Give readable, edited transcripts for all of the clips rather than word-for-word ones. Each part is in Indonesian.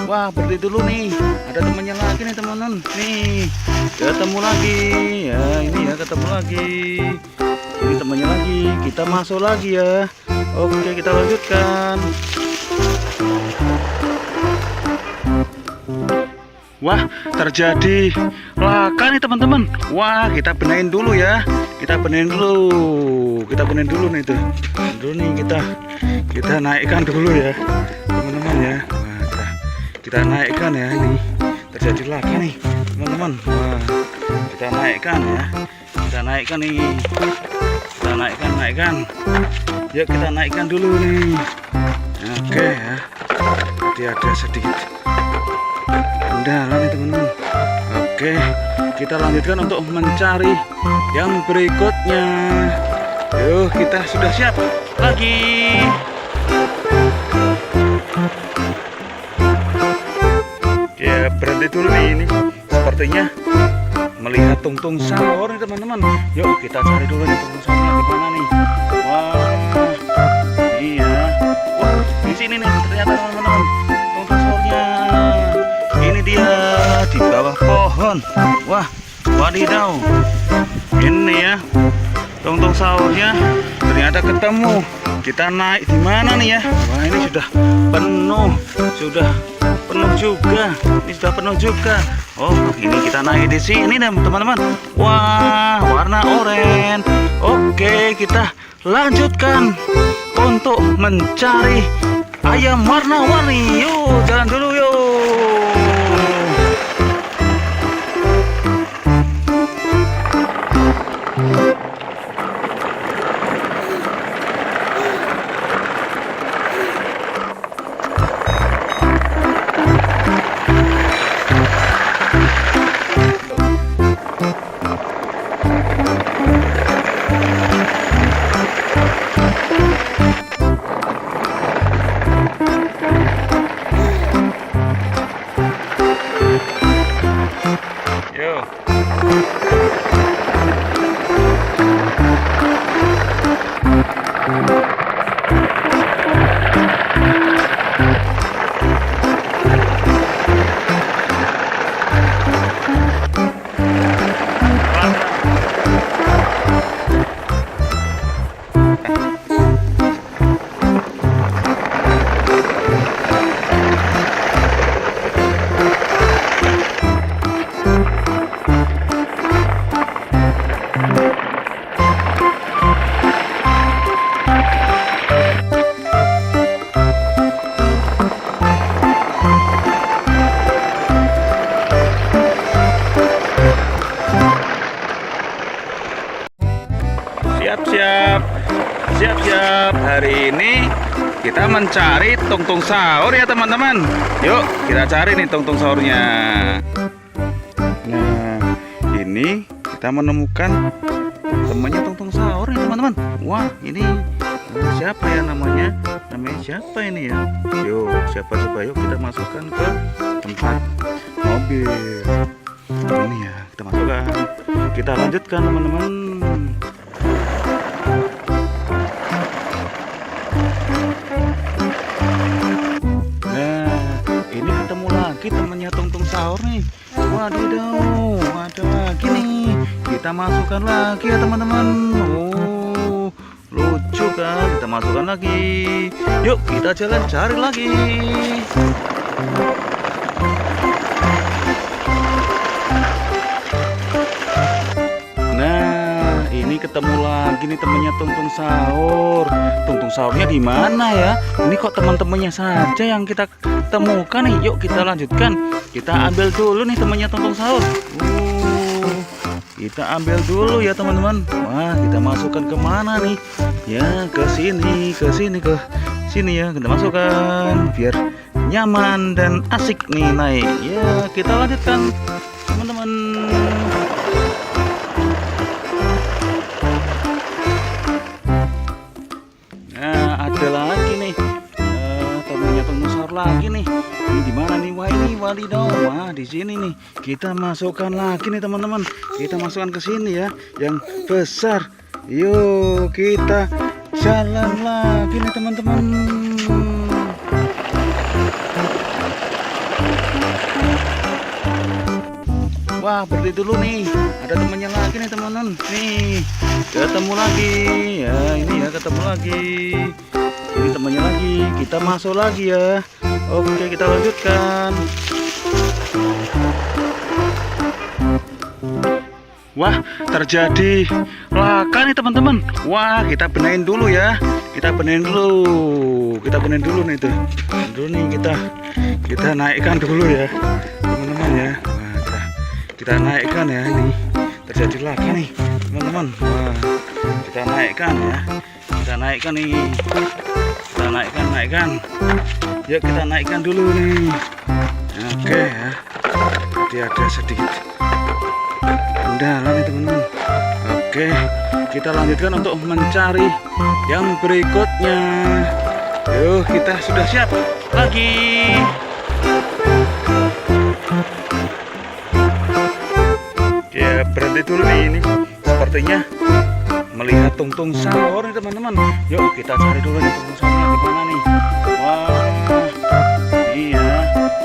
Wah, berhenti dulu nih. Ada temannya lagi nih teman-teman. Nih, ketemu lagi. Ya, ini ya ketemu lagi. Ini temannya lagi. Kita masuk lagi ya. Oke, kita lanjutkan. Wah, terjadi laka nih teman-teman. Wah, kita benahin dulu ya. Kita benahin dulu. Kita benahin dulu nih tuh. Dulu nih kita naikkan dulu ya, teman-teman ya. Wah, kita naikkan ya, ini terjadi laka nih teman-teman. Wah, kita naikkan ya. Kita naikkan nih. Kita naikkan. Yuk kita naikkan dulu nih. Oke ya. Jadi ada sedikit kendala nih teman-teman. Oke, kita lanjutkan untuk mencari yang berikutnya. Yuk, kita sudah siap lagi. Ya, berhenti dulu nih, ini sepertinya melihat tungtung sahur nih teman-teman. Yuk kita cari dulu nih tungtung sahurnya di mana nih. Wah, iya. Wah, di sini nih ternyata teman-teman tungtung sahurnya. Ini dia di bawah pohon. Wah, wadidaw. Ini ya tungtung sahurnya ternyata ketemu. Kita naik di mana nih ya? Wah, ini sudah penuh juga. Ini sudah penuh juga. Oh, ini kita naik di sini teman-teman. Wah, warna oranye. Oke, kita lanjutkan untuk mencari ayam warna-warni. Yuk, jalan dulu yuk. Siap-siap. Hari ini kita mencari tungtung sahur ya teman-teman. Yuk kita cari nih tungtung sahurnya. Nah, ini kita menemukan temannya tungtung sahur nih teman-teman. Wah, ini siapa ya namanya? Namanya siapa ini ya? Yuk, siapa coba, yuk kita masukkan ke tempat mobil. Ini ya, kita masukkan. Kita lanjutkan teman-teman. Temannya tungtung sahur nih. Wadidaw, ada lagi nih. Kita masukkan lagi ya teman-teman. Oh, lucu kan? Kita masukkan lagi. Yuk kita jalan cari lagi. Nah, ini ketemu lagi nih temannya tungtung sahur. Tungtung sahurnya di mana ya? Ini kok teman-temannya saja yang kita temukan nih. Yuk kita lanjutkan. Kita ambil dulu nih temannya tungtung sahur. Kita ambil dulu ya teman-teman. Wah, kita masukkan ke mana nih? Ya, ke sini ya. Kita masukkan biar nyaman dan asik nih naik. Ya, kita lanjutkan teman-teman. Nah, ada lagi nih temannya tungtung sahur lagi nih. Ini di mana nih? Wah, ini wadidaw. Wah, di sini nih. Kita masukkan lagi nih teman-teman. Kita masukkan ke sini ya, yang besar. Yuk kita jalan lagi nih teman-teman. Wah, berhenti dulu nih. Ada temannya lagi nih teman-teman. Nih, ketemu lagi. Ya, ini ya ketemu lagi. Ini temannya lagi. Kita masuk lagi ya. Oke, kita lanjutkan. Wah, terjadi laka nih teman-teman. Wah, kita benahin dulu ya. Kita benahin dulu. Kita benahin dulu nih tuh. Dulu nih kita naikkan dulu ya, teman-teman ya. Wah, kita naikkan ya nih. Terjadi laka nih, teman-teman. Wah, kita naikkan ya. Kita naikkan nih. Kita naikkan. Yuk kita naikkan dulu nih. Oke ya. Jadi ada sedikit kendala nih teman-teman. Oke, kita lanjutkan untuk mencari yang berikutnya. Yuk, kita sudah siap lagi. Ya, berhenti dulu nih ini. Sepertinya melihat tungtung sahur nih teman-teman. Yuk kita cari dulu nih tungtung sahurnya di mana nih. Wah, iya.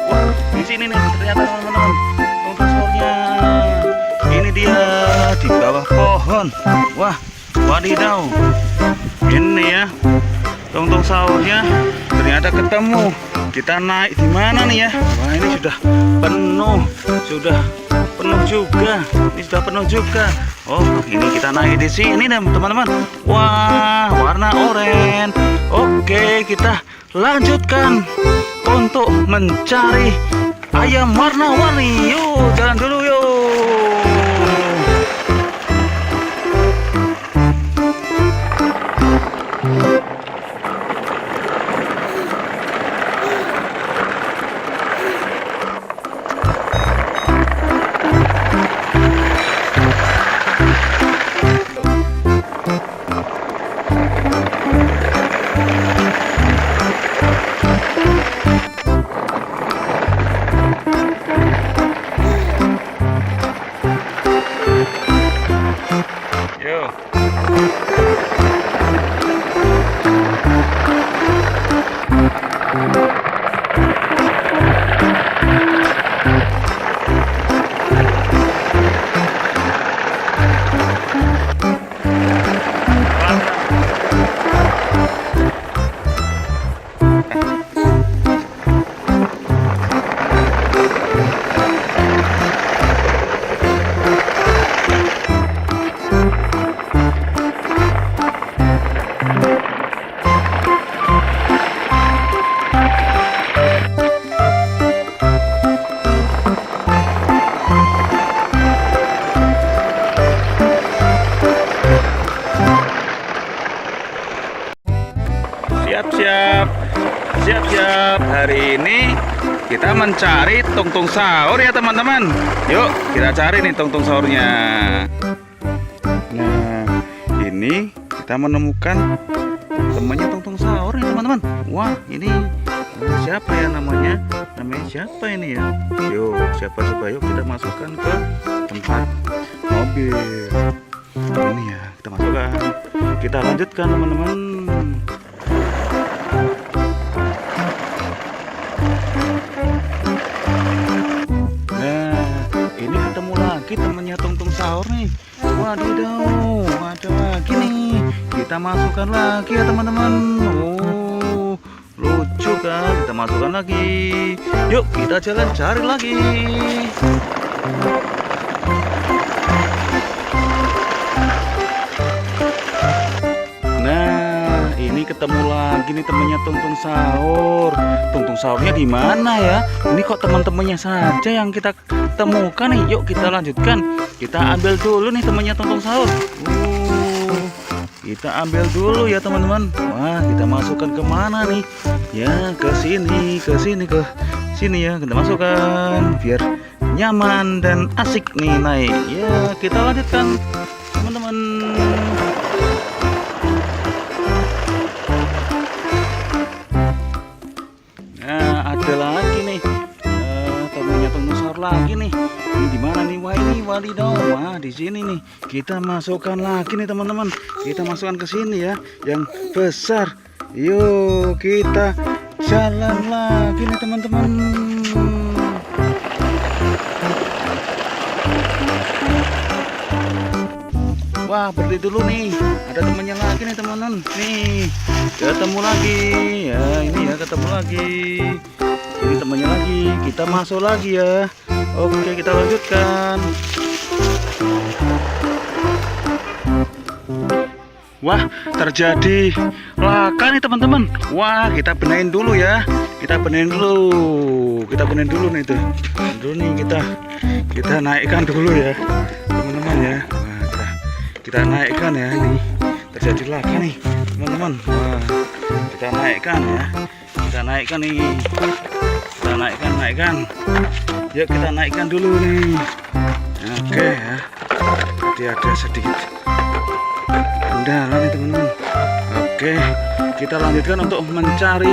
Wah, di sini nih ternyata teman-teman tungtung sahurnya. Ini dia di bawah pohon. Wah, wadidaw. Ini ya tungtung sahurnya ternyata ketemu. Kita naik di mana nih ya? Wah, ini sudah penuh juga. Ini sudah penuh juga. Oh, ini kita naik di sini nih teman-teman. Wah, warna oranye. Oke, kita lanjutkan untuk mencari ayam warna-warni. Yuk, jalan dulu yuk. Siap-siap. Hari ini kita mencari tungtung sahur ya teman-teman. Yuk kita cari nih tungtung sahurnya. Nah, ini kita menemukan temannya tungtung sahur nih teman-teman. Wah, ini siapa ya namanya? Namanya siapa ini ya? Yuk, siapa coba yuk kita masukkan ke tempat mobil. Ini ya, kita masukkan. Kita lanjutkan teman-teman. Temannya tungtung sahur nih. Wadidaw, ada lagi nih. Kita masukkan lagi ya teman-teman. Oh, lucu kan? Kita masukkan lagi. Yuk kita jalan cari lagi. Nah, ini ketemu lagi nih temannya tungtung sahur. Tungtung sahurnya di mana ya? Ini kok teman-temannya saja yang kita temukan nih. Yuk kita lanjutkan. Kita ambil dulu nih temannya tungtung sahur. Kita ambil dulu ya teman-teman. Wah, kita masukkan ke mana nih? Ya, ke sini ya. Kita masukkan biar nyaman dan asik nih naik. Ya, kita lanjutkan teman-teman. Nah, ada lagi nih. Temannya tungtung sahur lagi nih. Ini di mana nih? Wah, ini wadidaw. Wah, di sini nih. Kita masukkan lagi nih teman-teman. Kita masukkan ke sini ya, yang besar. Yuk, kita jalan lagi nih teman-teman. Wah, berhenti dulu nih. Ada temannya lagi nih teman-teman. Nih, ketemu lagi. Ya, ini ya ketemu lagi. Ini temannya lagi. Kita masuk lagi ya. Oke, kita lanjutkan. Wah, terjadi laka nih teman-teman. Wah, kita benahin dulu ya. Kita benahin dulu. Kita benahin dulu nih tuh. Dulu nih kita naikkan dulu ya, teman-teman ya. Wah, kita naikkan ya nih. Terjadi laka nih, teman-teman. Wah, kita naikkan ya. Kita naikkan nih. Kita naikkan. Yuk kita naikkan dulu nih. Oke ya. Jadi ada sedikit kendala nih teman-teman. Oke, kita lanjutkan untuk mencari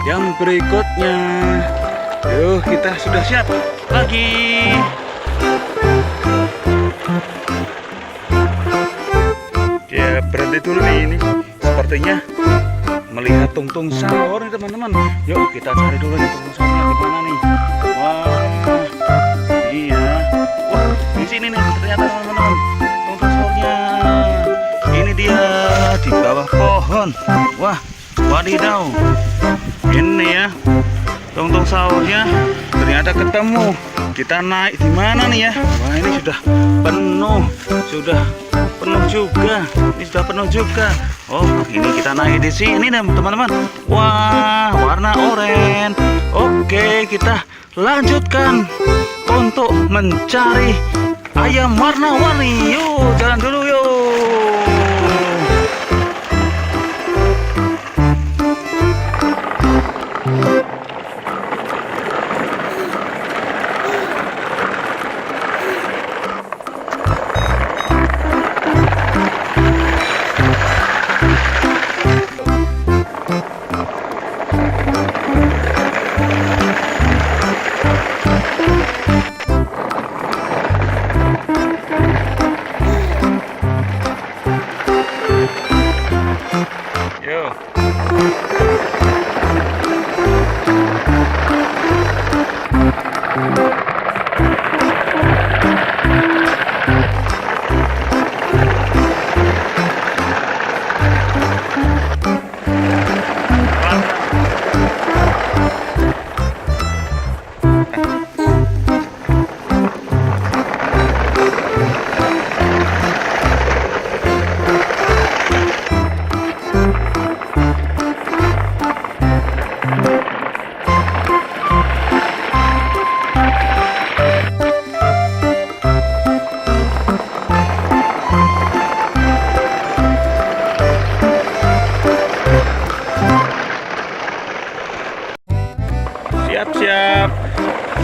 yang berikutnya. Yuk, kita sudah siap lagi. Ya, berhenti dulu nih ini. Sepertinya melihat tungtung sahur nih teman-teman. Yuk kita cari dulu nih tungtung sahurnya di mana nih. Wah, iya. Wah, di sini nih ternyata teman-teman tungtung sahurnya. Ini dia di bawah pohon. Wah, wadidaw. Ini ya tungtung sahurnya ternyata ketemu. Kita naik di mana nih ya? Wah, ini sudah penuh juga. Ini sudah penuh juga. Oh, ini kita naik di sini nih teman-teman. Wah, warna oranye. Oke, kita lanjutkan untuk mencari ayam warna-warni. Yuk, jalan dulu yuk.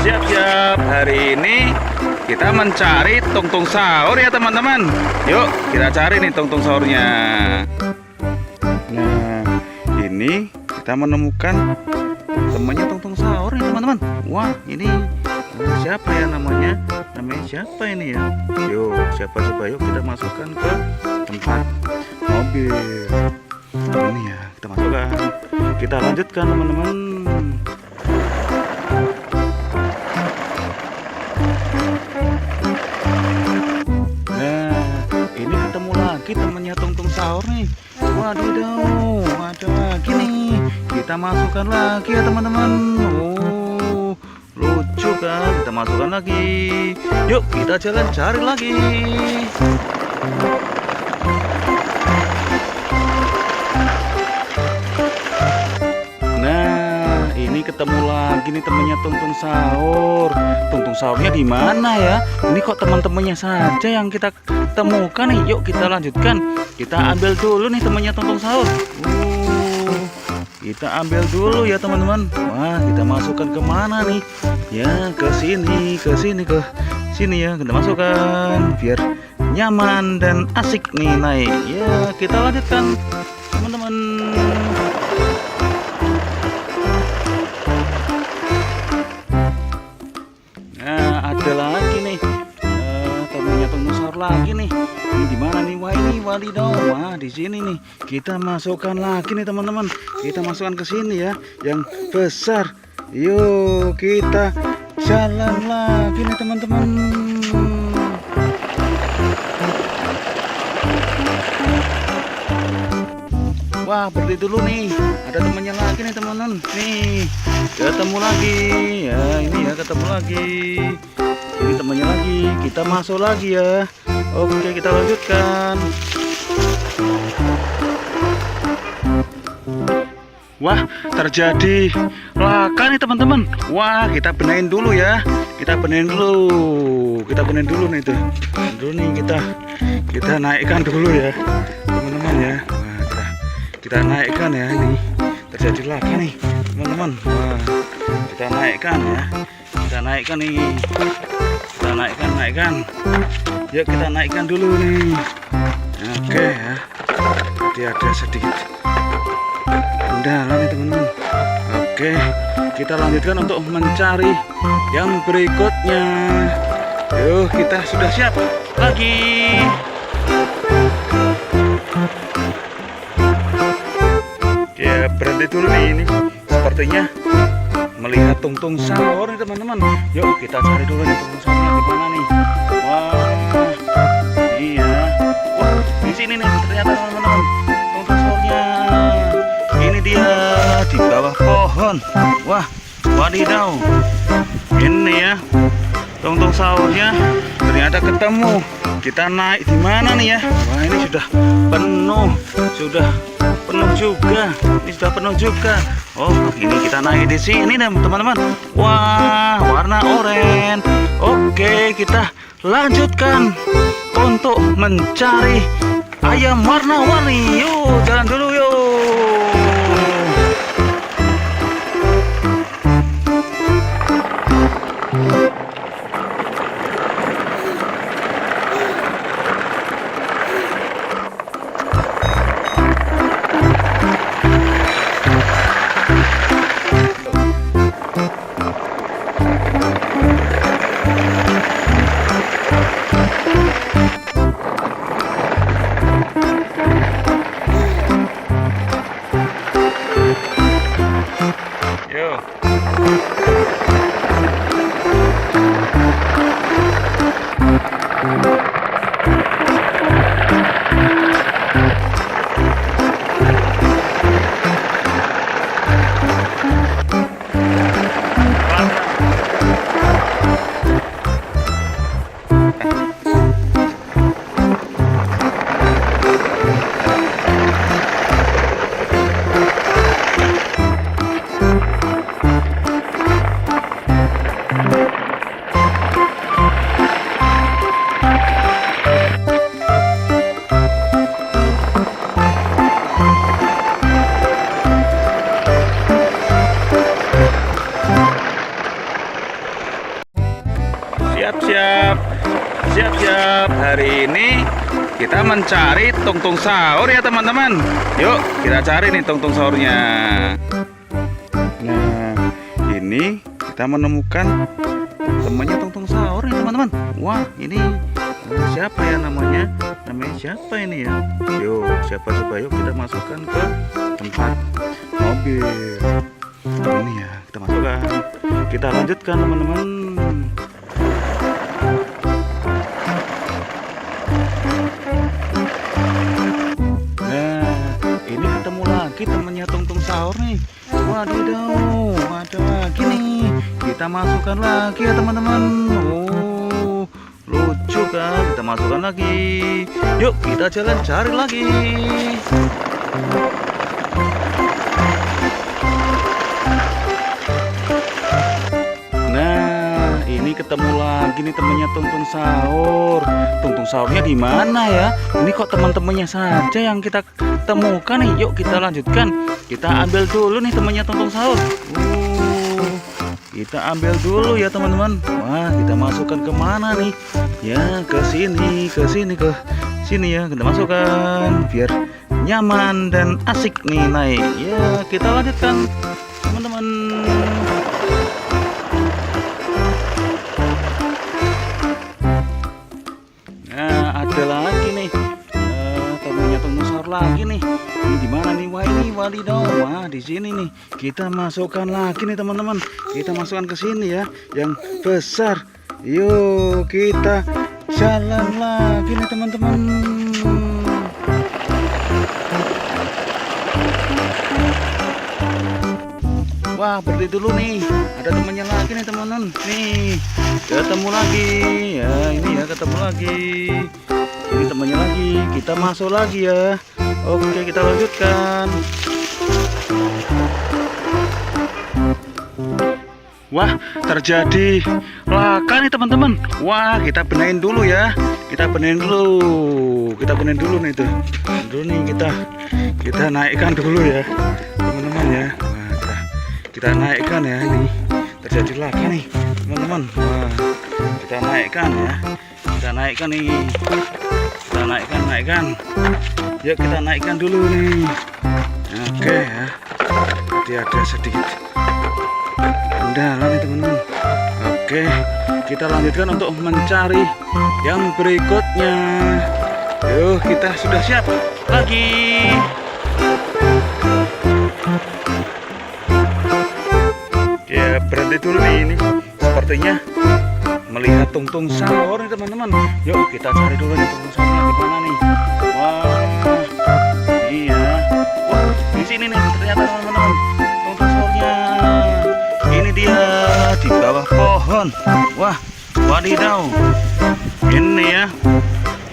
Siap-siap. Hari ini kita mencari tungtung sahur ya teman-teman. Yuk kita cari nih tungtung sahurnya. Nah, ini kita menemukan temannya tungtung sahur nih teman-teman. Wah, ini siapa ya namanya? Namanya siapa ini ya? Yuk, siapa coba, yuk kita masukkan ke tempat mobil. Ini ya, kita masukkan. Kita lanjutkan teman-teman. Temannya tungtung sahur nih. Wadidaw, ada lagi nih. Kita masukkan lagi ya teman-teman. Oh, lucu kan? Kita masukkan lagi. Yuk kita jalan cari lagi. Nah, ini ketemu lagi nih temannya tungtung sahur. Tungtung sahurnya di mana ya? Ini kok teman-temannya saja yang kita temukan nih. Yuk kita lanjutkan. Kita ambil dulu nih temannya tungtung sahur. Kita ambil dulu ya teman-teman. Wah, kita masukkan ke mana nih? Ya, ke sini ya. Kita masukkan biar nyaman dan asik nih naik. Ya, kita lanjutkan teman-teman. Nah, ada lagi nih. Temannya tungtung sahur lagi nih. Ini di mana nih? Wah, ini wadidaw. Wah, di sini nih. Kita masukkan lagi nih teman-teman. Kita masukkan ke sini ya, yang besar. Yuk, kita jalan lagi nih teman-teman. Wah, berhenti dulu nih. Ada temannya lagi nih teman-teman. Nih, ketemu lagi. Ya, ini ya ketemu lagi. Ini temannya lagi. Kita masuk lagi ya. Oke, kita lanjutkan. Wah, terjadi laka nih teman-teman. Wah, kita benahin dulu ya. Kita benahin dulu. Kita benahin dulu nih tuh. Dulu nih kita naikkan dulu ya, teman-teman ya. Wah, kita naikkan ya ini. Terjadi laka nih, teman-teman. Wah, kita naikkan ya. Kita naikkan nih. Kita naikkan. Yuk kita naikkan dulu nih. Oke ya. Jadi ada sedikit kendala nih teman-teman. Oke, kita lanjutkan untuk mencari yang berikutnya. Yuk, kita sudah siap lagi. Ya, berhenti dulu nih ini. Sepertinya melihat tungtung sahur nih teman-teman. Yuk kita cari dulu nih tungtung sahurnya di mana nih. Wah, iya. Wah, di sini nih ternyata teman-teman tungtung sahurnya. Ini dia di bawah pohon. Wah, wadidaw. Ini ya tungtung sahurnya ternyata ketemu. Kita naik di mana nih ya? Wah, ini sudah penuh juga. Ini sudah penuh juga. Oh, ini kita naik di sini nih teman-teman. Wah, warna oranye. Oke, kita lanjutkan untuk mencari ayam warna-warni. Yuk, jalan dulu yuk. Siap-siap. Hari ini kita mencari tungtung sahur ya teman-teman. Yuk kita cari nih tungtung sahurnya. Nah, ini kita menemukan temannya tungtung sahur nih teman-teman. Wah, ini siapa ya namanya? Namanya siapa ini ya? Yuk, siapa coba, yuk kita masukkan ke tempat mobil. Ini ya, kita masukkan. Kita lanjutkan teman-teman. Temannya tungtung sahur nih. Wadidaw, ada lagi nih. Kita masukkan lagi ya teman-teman. Oh, lucu kan? Kita masukkan lagi. Yuk kita jalan cari lagi. Nah, ini ketemu lagi nih temannya tungtung sahur. Tungtung sahurnya di mana ya? Ini kok teman-temannya saja yang kita temukan nih. Yuk kita lanjutkan. Kita ambil dulu nih temannya tungtung sahur. Kita ambil dulu ya teman-teman. Wah, kita masukkan ke mana nih? Ya, ke sini ya. Kita masukkan biar nyaman dan asik nih naik. Ya, kita lanjutkan teman-teman. Nah, ada lagi nih. Temannya tungtung sahur lagi nih. Ini di mana nih? Wah, ini wadidaw. Wah, di sini nih. Kita masukkan lagi nih teman-teman. Kita masukkan ke sini ya, yang besar. Yuk, kita jalan lagi nih teman-teman. Wah, berhenti dulu nih. Ada temannya lagi nih teman-teman. Nih, ketemu lagi. Ya, ini ya ketemu lagi. Ini temannya lagi. Kita masuk lagi ya. Oke, kita lanjutkan. Wah, terjadi laka nih teman-teman. Wah, kita benahin dulu ya. Kita benahin dulu. Kita benahin dulu nih tuh. Dulu nih kita naikkan dulu ya, teman-teman ya. Wah, kita naikkan ya ini. Terjadi laka nih, teman-teman. Wah, kita naikkan ya. Kita naikkan nih. Kita naikkan. Yuk kita naikkan dulu nih. Oke ya. Jadi ada sedikit kendala nih teman-teman. Oke, kita lanjutkan untuk mencari yang berikutnya. Yuk, kita sudah siap lagi. Ya, berhenti dulu nih ini. Sepertinya melihat tungtung sahur nih teman-teman. Yuk kita cari dulu nih tungtung sahurnya di mana nih. Wah, iya. Wah, di sini nih ternyata teman-teman tungtung sahurnya. Ini dia di bawah pohon. Wah, wadidaw. Ini ya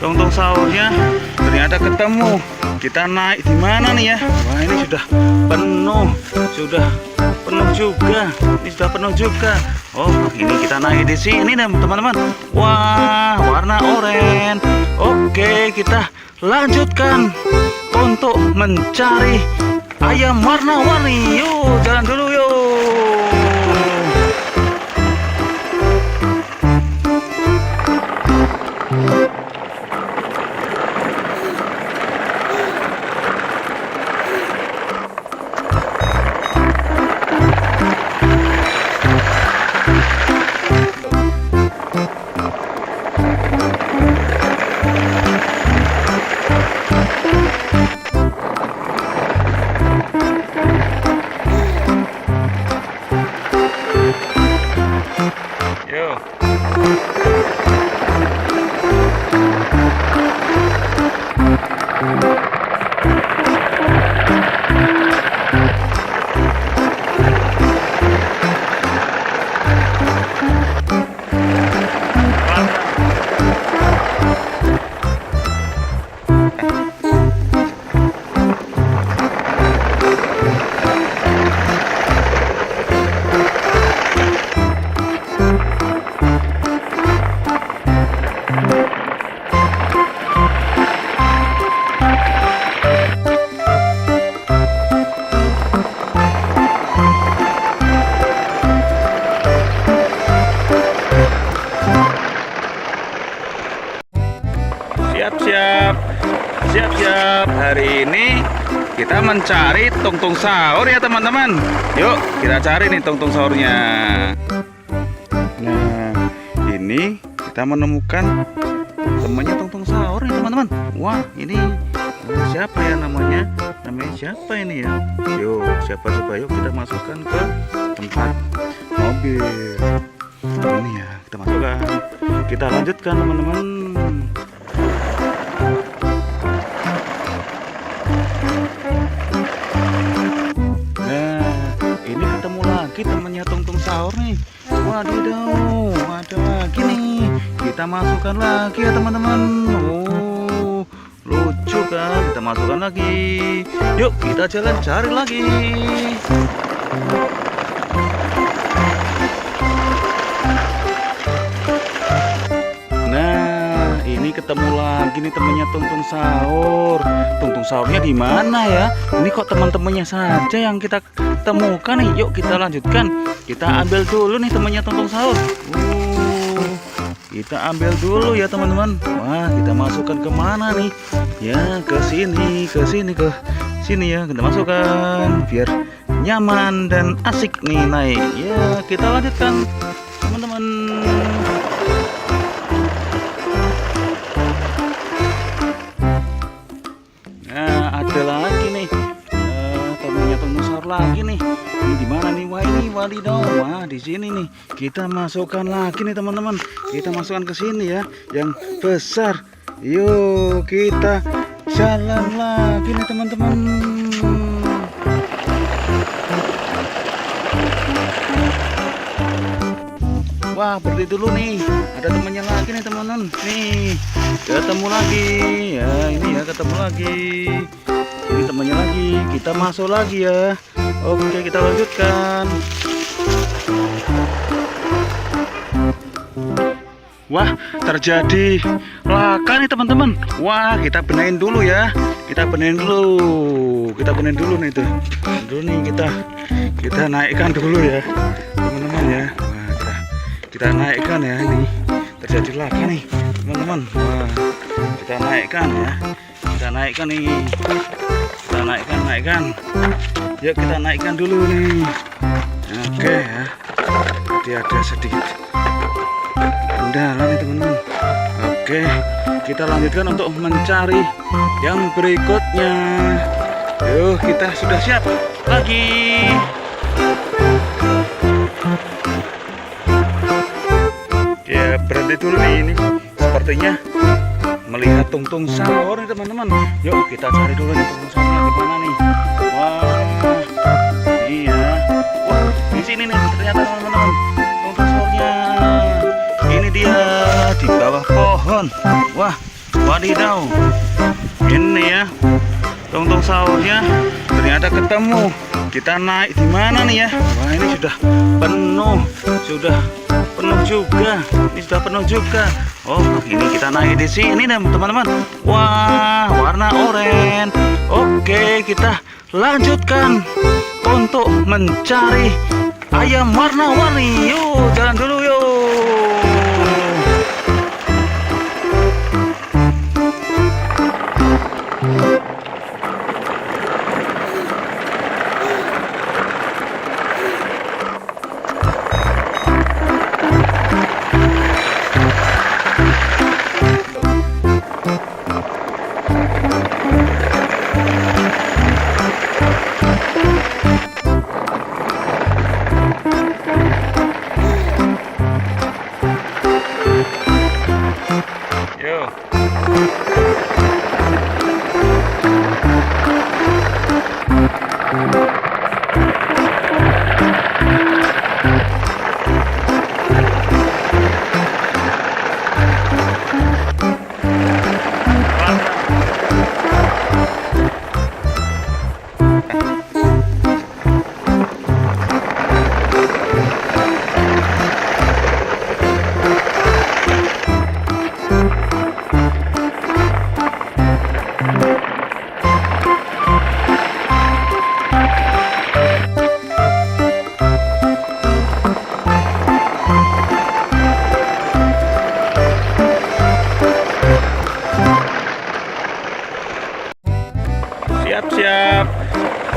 tungtung sahurnya ternyata ketemu. Kita naik di mana nih ya? Wah, ini sudah penuh juga. Ini sudah penuh juga. Oh, ini kita naik di sini nih teman-teman. Wah, warna oranye. Oke, kita lanjutkan untuk mencari ayam warna-warni. Yuk, jalan dulu yuk. Siap-siap. Hari ini kita mencari tungtung sahur ya teman-teman. Yuk kita cari nih tungtung sahurnya. Nah, ini kita menemukan temannya tungtung sahur nih teman-teman. Wah, ini siapa ya namanya? Namanya siapa ini ya? Yuk, siapa coba yuk kita masukkan ke tempat mobil. Ini ya, kita masukkan. Kita lanjutkan teman-teman. Temannya tungtung sahur nih. Wadidaw, ada lagi nih. Kita masukkan lagi ya teman-teman. Oh, lucu kan? Kita masukkan lagi. Yuk kita jalan cari lagi. Nah, ini ketemu lagi nih temannya tungtung sahur. Tungtung sahurnya di mana ya? Ini kok teman-temannya saja yang kita temukan nih. Yuk kita lanjutkan. Kita ambil dulu nih temannya tungtung sahur. Kita ambil dulu ya teman-teman. Wah, kita masukkan kemana nih? Ya, ke sini ya. Kita masukkan biar nyaman dan asik nih naik. Ya, kita lanjutkan teman-teman. Nah, ada lagi nih temannya tungtung sahur lagi nih. Ini di mana nih? Wah, ini wadidaw. Wah, di sini nih. Kita masukkan lagi nih teman-teman. Kita masukkan ke sini ya, yang besar. Yuk kita jalan lagi nih teman-teman. Wah, berhenti dulu nih. Ada temannya lagi nih teman-teman. Nih, ketemu lagi. Ya, ini ya ketemu lagi. Ini temannya lagi. Kita masuk lagi ya. Oke, kita lanjutkan. Wah, terjadi laka nih teman-teman. Wah, kita benahin dulu ya. Kita benahin dulu. Kita benahin dulu nih tuh. Dulu nih kita naikkan dulu ya, teman-teman ya. Wah, kita naikkan ya ini. Terjadi laka nih, teman-teman. Wah, kita naikkan ya. Kita naikkan nih. Kita naikkan. Yuk kita naikkan dulu nih. Oke ya. Jadi ada sedikit kendala nih teman-teman. Oke, kita lanjutkan untuk mencari yang berikutnya. Yuk, kita sudah siap lagi. Ya, berhenti dulu nih ini. Sepertinya melihat tungtung sahur nih teman-teman. Yuk kita cari dulu nih tungtung sahurnya di mana nih. Wah, iya. Wah, di sini nih ternyata teman-teman tungtung sahurnya. Ini dia di bawah pohon. Wah, wadidaw. Ini ya tungtung sahurnya ternyata ketemu. Kita naik di mana nih ya? Wah, ini sudah penuh juga. Ini sudah penuh juga. Oh, ini kita naik di sini teman-teman. Wah, warna oranye. Oke, kita lanjutkan untuk mencari ayam warna-warni. Yuk, jalan dulu yuk.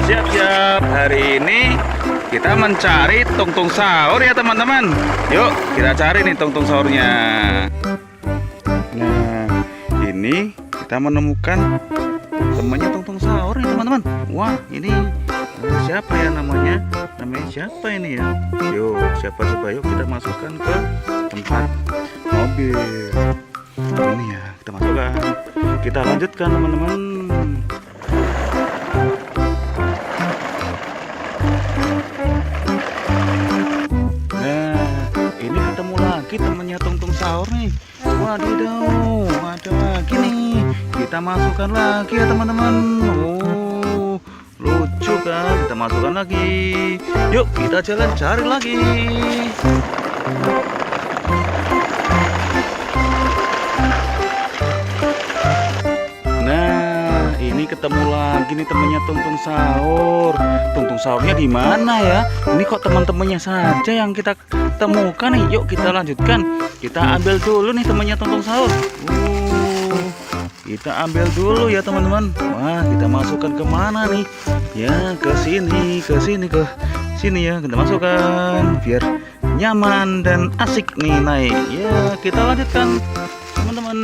Siap-siap. Hari ini kita mencari tungtung sahur ya teman-teman. Yuk kita cari nih tungtung sahurnya. Nah, ini kita menemukan temannya tungtung sahur nih teman-teman. Wah, ini siapa ya namanya? Namanya siapa ini ya? Yuk, siapa coba yuk kita masukkan ke tempat mobil. Ini ya, kita masukkan. Kita lanjutkan teman-teman. Temannya tungtung sahur nih. Wadidaw, ada lagi nih. Kita masukkan lagi ya teman-teman. Oh, lucu kan? Kita masukkan lagi. Yuk kita jalan cari lagi. Nah, ini ketemu lagi nih temannya tungtung sahur. Tungtung sahurnya di mana ya? Ini kok teman-temannya saja yang kita temukan nih. Yuk kita lanjutkan. Kita ambil dulu nih temannya tungtung sahur. Kita ambil dulu ya teman-teman. Wah, kita masukkan ke mana nih? Ya, ke sini ya. Kita masukkan biar nyaman dan asik nih naik. Ya, kita lanjutkan teman-teman.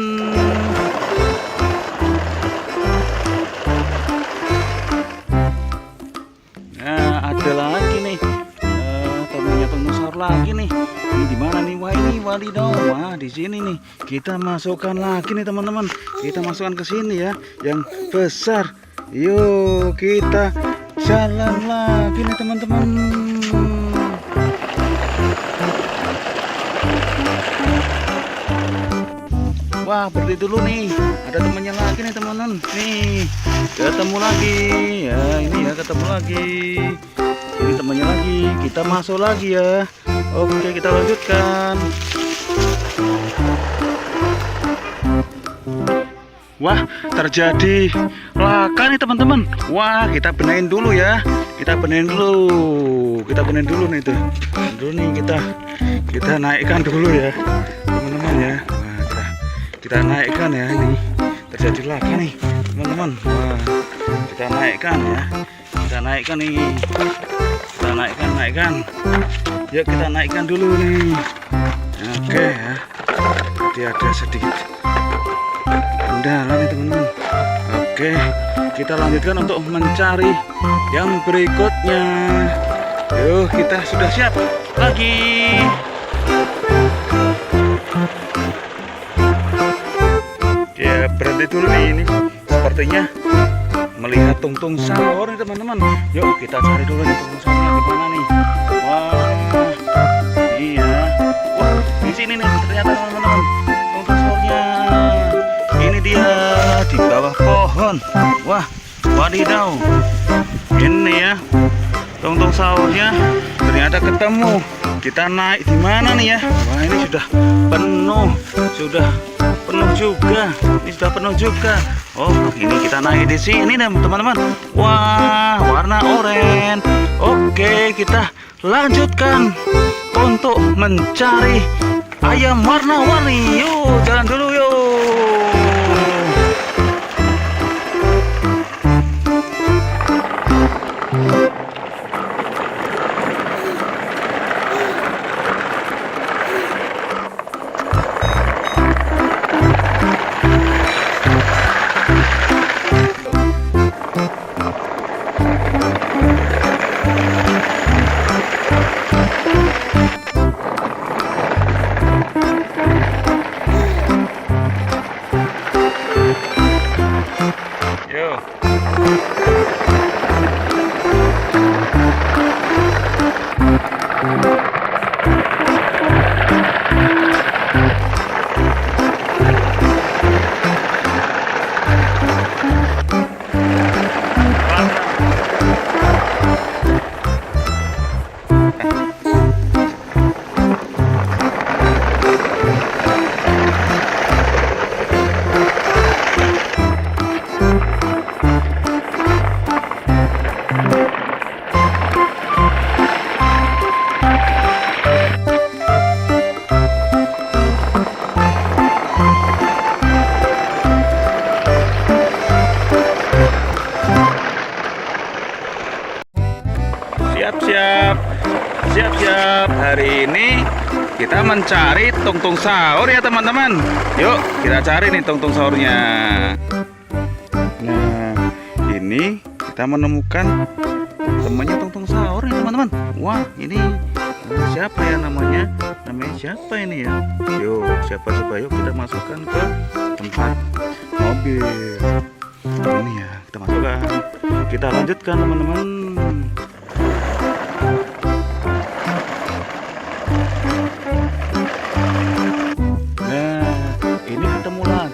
Nah, ada lagi nih temannya tungtung sahur lagi nih. Ini di mana nih? Wah, ini wadidaw. Wah, di sini nih. Kita masukkan lagi nih teman-teman. Kita masukkan ke sini ya, yang besar. Yuk kita jalan lagi nih teman-teman. Wah, berhenti dulu nih. Ada temannya lagi nih teman-teman. Nih, ketemu lagi. Ya, ini ya ketemu lagi. Ini temannya lagi. Kita masuk lagi ya. Oke, kita lanjutkan. Wah, terjadi laka nih teman-teman. Wah, kita benahin dulu ya. Kita benahin dulu. Kita benahin dulu nih tuh. Dulu nih kita naikkan dulu ya, teman-teman ya. Kita naikkan ya, ini terjadi laka nih teman-teman. Wah, kita naikkan ya, kita naikkan nih, kita naikkan. Yuk kita naikkan dulu nih. Oke ya, jadi ada sedikit kendala nih teman-teman. Oke, kita lanjutkan untuk mencari yang berikutnya. Yuk, kita sudah siap lagi. Ya, berhenti dulu nih, ini sepertinya melihat tungtung sahur nih teman-teman. Yuk kita cari dulu nih tungtung sahurnya di mana nih. Wah, iya. Wah, di sini nih ternyata teman-teman tungtung sahurnya. Ini dia di bawah pohon. Wah, wadidaw. Ini ya tungtung sahurnya ternyata ketemu. Kita naik di mana nih ya? Wah, ini sudah penuh juga. Ini sudah penuh juga. Oh, ini kita naik di sini teman-teman. Wah, warna oranye. Oke, kita lanjutkan untuk mencari ayam warna-warni. Yuk, jalan dulu yuk. Siap-siap. Hari ini kita mencari tungtung sahur ya teman-teman. Yuk kita cari nih tungtung sahurnya. Nah, ini kita menemukan temannya tungtung sahur nih teman-teman. Wah, ini siapa ya namanya? Namanya siapa ini ya? Yuk, siapa coba, yuk kita masukkan ke tempat mobil. Ini ya, kita masukkan. Kita lanjutkan teman-teman.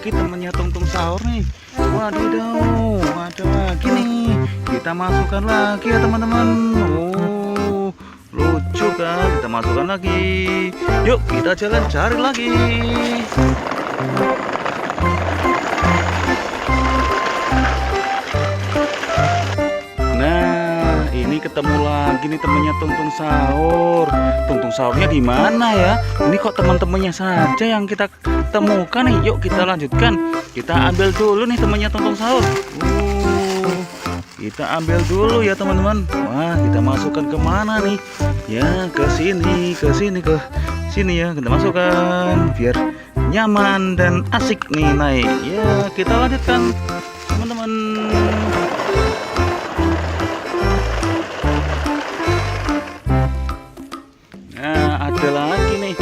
Temannya tungtung sahur nih. Wadidaw, ada lagi nih. Kita masukkan lagi ya teman-teman. Oh, lucu kan? Kita masukkan lagi. Yuk kita jalan cari lagi. Nah, ini ketemu lagi nih temannya tungtung sahur. Tungtung sahurnya di mana ya? Ini kok teman-temannya saja yang kita temukan nih. Yuk kita lanjutkan. Kita ambil dulu nih temannya tungtung sahur. Kita ambil dulu ya teman-teman. Wah, kita masukkan ke mana nih? Ya, ke sini ya. Kita masukkan biar nyaman dan asik nih naik. Ya, kita lanjutkan teman-teman. Nah, ada lagi nih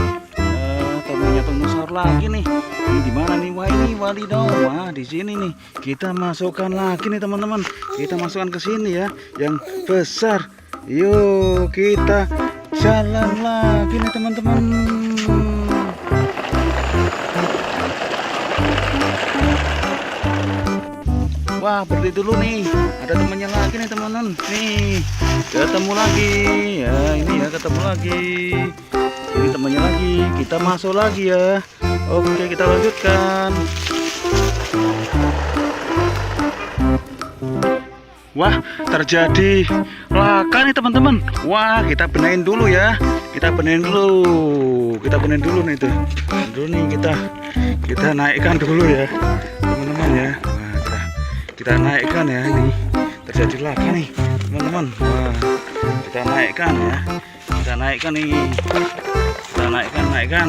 temannya tungtung sahur lagi nih. Ini di mana nih? Wah, ini wadidaw. Wah, di sini nih. Kita masukkan lagi nih teman-teman. Kita masukkan ke sini ya, yang besar. Yuk kita jalan lagi nih teman-teman. Wah, berhenti dulu nih. Ada temannya lagi nih teman-teman. Nih, ketemu lagi. Ya, ini ya ketemu lagi. Ini temannya lagi. Kita masuk lagi ya. Oke, kita lanjutkan. Wah, terjadi laka nih teman-teman. Wah, kita benahin dulu ya. Kita benahin dulu nih tuh. Dulu nih kita naikkan dulu ya, teman-teman ya. Wah, kita naikkan ya. Ini terjadi laka nih, teman-teman. Wah, kita naikkan ya. Kita naikkan nih. Kita naikkan.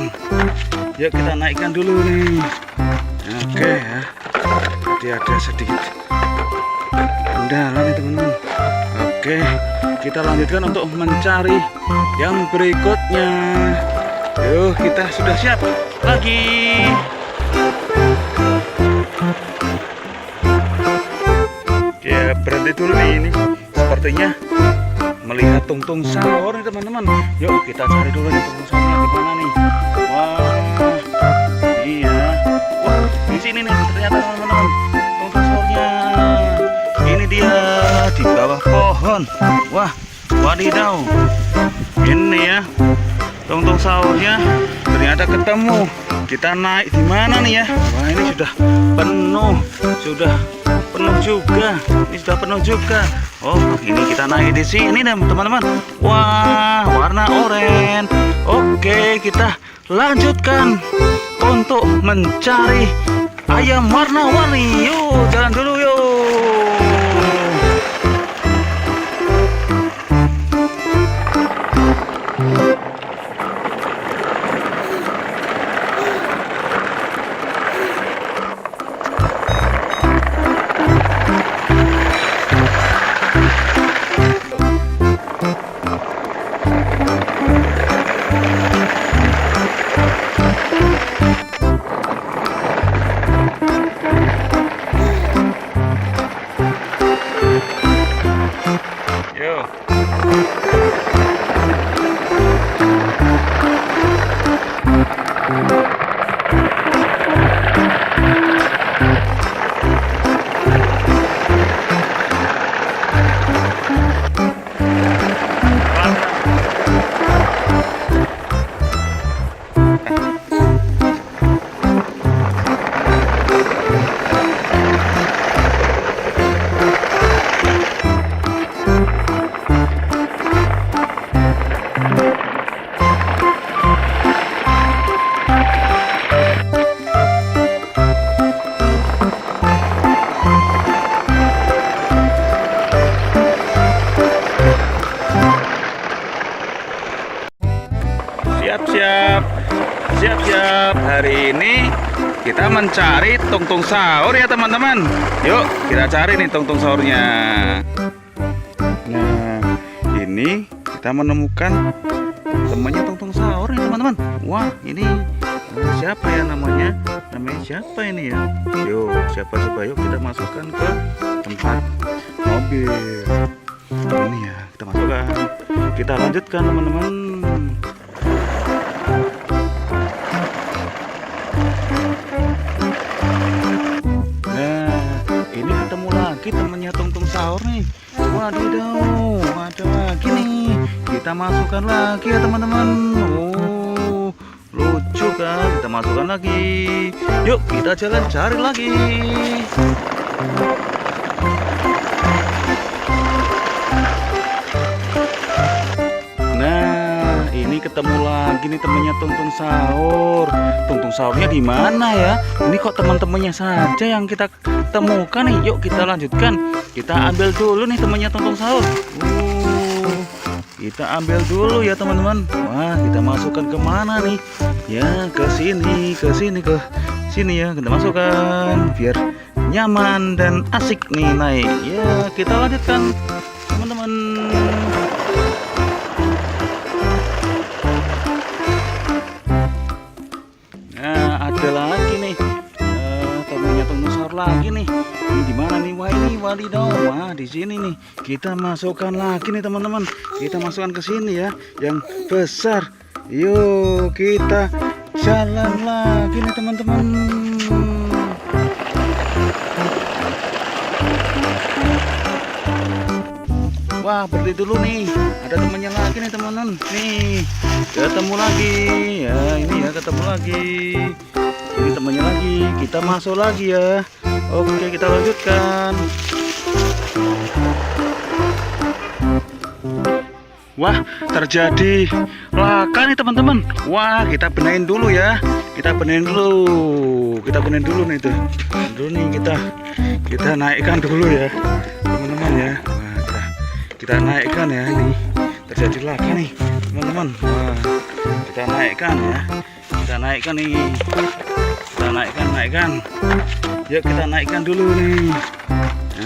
Yuk kita naikkan dulu nih. Oke ya. Jadi ada sedikit kendala nih teman-teman. Oke, kita lanjutkan untuk mencari yang berikutnya. Yuk, kita sudah siap lagi. Ya, berhenti dulu nih. Ini sepertinya melihat tungtung sahur nih teman-teman. Yuk kita cari dulu nih tungtung sahurnya di mana nih. Wah, iya. Wah, di sini nih ternyata teman-teman tungtung sahurnya. Ini dia di bawah pohon. Wah, wadidaw. Ini ya tungtung sahurnya ternyata ketemu. Kita naik di mana nih ya? Wah, ini sudah penuh juga. Ini sudah penuh juga. Oh, ini kita naik di sini teman-teman. Wah, warna oranye. Oke, kita lanjutkan untuk mencari ayam warna-warni. Yuk, jalan dulu yuk. Siap-siap. Hari ini kita mencari tungtung sahur ya teman-teman. Yuk kita cari nih tungtung sahurnya. Nah, ini kita menemukan temannya tungtung sahur nih teman-teman. Wah, ini siapa ya namanya? Namanya siapa ini ya? Yuk, siapa coba yuk kita masukkan ke tempat mobil. Ini ya, kita masukkan. Kita lanjutkan teman-teman. Temannya tungtung sahur nih. Wadidaw, ada lagi nih. Kita masukkan lagi ya teman-teman. Oh, lucu kan? Kita masukkan lagi. Yuk kita jalan cari lagi. Nah, ini ketemu lagi nih temannya tungtung sahur. Tungtung sahurnya di mana ya? Ini kok teman-temannya saja yang kita temukan nih. Yuk kita lanjutkan. Kita ambil dulu nih temannya tungtung sahur. Kita ambil dulu ya teman-teman. Wah, kita masukkan ke mana nih? Ya, ke sini ya. Kita masukkan biar nyaman dan asik nih naik. Ya, kita lanjutkan teman-teman. Nah, ada lagi nih. Temannya tungtung sahur lagi nih. Ini di mana nih? Wah, ini wadidaw. Wah, di sini nih. Kita masukkan lagi nih teman-teman. Kita masukkan ke sini ya, yang besar. Yuk kita jalan lagi nih teman-teman. Wah, berhenti dulu nih. Ada temannya lagi nih teman-teman. Nih, ketemu lagi. Ya, ini ya ketemu lagi. Ini temannya lagi. Kita masuk lagi ya. Oke, kita lanjutkan. Wah, terjadi laka nih teman-teman. Wah, kita benahin dulu ya. Kita benahin dulu. Kita benahin dulu nih tuh. Dulu nih kita naikkan dulu ya, teman-teman ya. Wah, kita naikkan ya. Ini terjadi laka nih, teman-teman. Wah, kita naikkan ya. Kita naikkan nih. Kita naikkan. Yuk kita naikkan dulu nih.